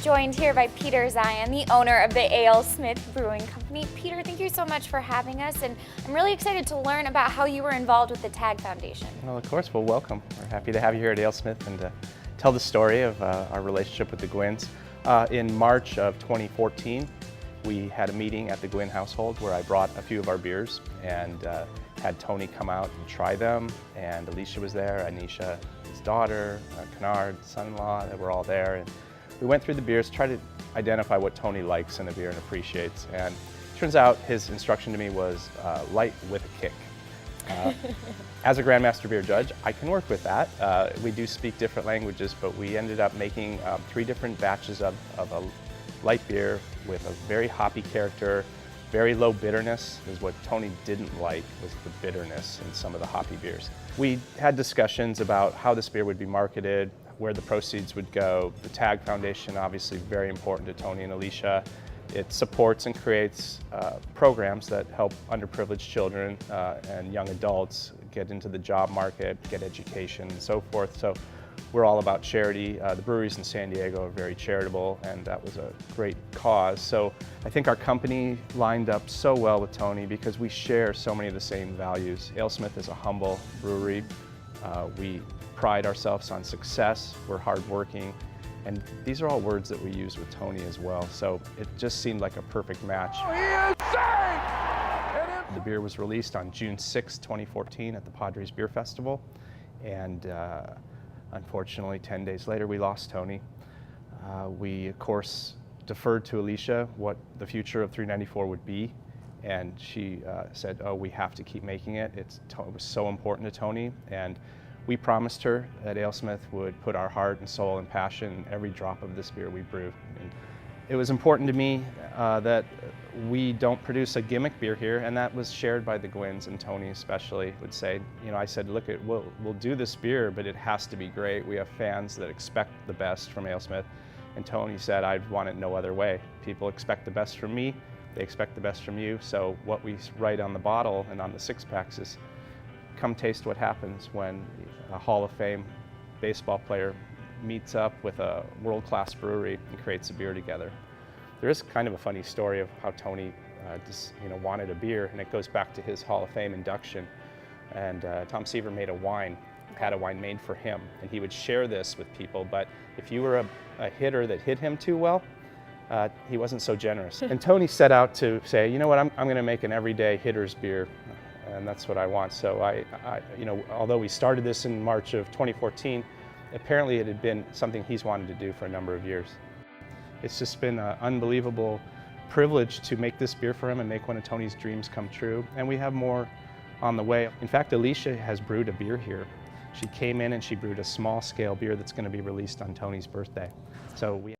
joined here by Peter Zion, the owner of the Alesmith Brewing Company. Peter, thank you so much for having us, and I'm really excited to learn about how you were involved with the TAG Foundation. Well, of course, well, welcome. We're happy to have you here at Alesmith and to tell the story of our relationship with the Gwynns. In March of 2014, we had a meeting at the Gwynn household where I brought a few of our beers and had Tony come out and try them, and Alicia was there, Anisha, his daughter, Kennard, son-in-law, they were all there. And we went through the beers, tried to identify what Tony likes in a beer and appreciates, and it turns out his instruction to me was light with a kick. As a Grandmaster beer judge, I can work with that. We do speak different languages, but we ended up making 3 different batches of a light beer with a very hoppy character, very low bitterness. Is what Tony didn't like, was the bitterness in some of the hoppy beers. We had discussions about how this beer would be marketed, where the proceeds would go. The TAG Foundation, obviously very important to Tony and Alicia. It supports and creates programs that help underprivileged children and young adults get into the job market, get education, and so forth. So we're all about charity. The breweries in San Diego are very charitable, and that was a great cause. So I think our company lined up so well with Tony because we share so many of the same values. Alesmith is a humble brewery. We pride ourselves on success. We're hardworking. And these are all words that we use with Tony as well. So it just seemed like a perfect match. Oh, he is safe! The beer was released on June 6, 2014 at the Padres Beer Festival. And unfortunately, 10 days later, we lost Tony. We, of course, deferred to Alicia what the future of 394 would be. And she said, oh, we have to keep making it. It was so important to Tony. And we promised her that Alesmith would put our heart and soul and passion in every drop of this beer we brew. And it was important to me that we don't produce a gimmick beer here, and that was shared by the Gwynns, and Tony especially would say, you know, I said, look, we'll do this beer, but it has to be great. We have fans that expect the best from Alesmith. And Tony said, I'd want it no other way. People expect the best from me, they expect the best from you. So what we write on the bottle and on the 6-packs is, come taste what happens when a Hall of Fame baseball player meets up with a world-class brewery and creates a beer together. There is kind of a funny story of how Tony wanted a beer, and it goes back to his Hall of Fame induction. And Tom Seaver made a wine, had a wine made for him, and he would share this with people, but if you were a hitter that hit him too well, he wasn't so generous. And Tony set out to say, you know what, I'm going to make an everyday hitter's beer. And that's what I want. So although we started this in March of 2014, apparently it had been something he's wanted to do for a number of years. It's just been an unbelievable privilege to make this beer for him and make one of Tony's dreams come true. And we have more on the way. In fact, Alicia has brewed a beer here. She came in and she brewed a small scale beer that's going to be released on Tony's birthday. So we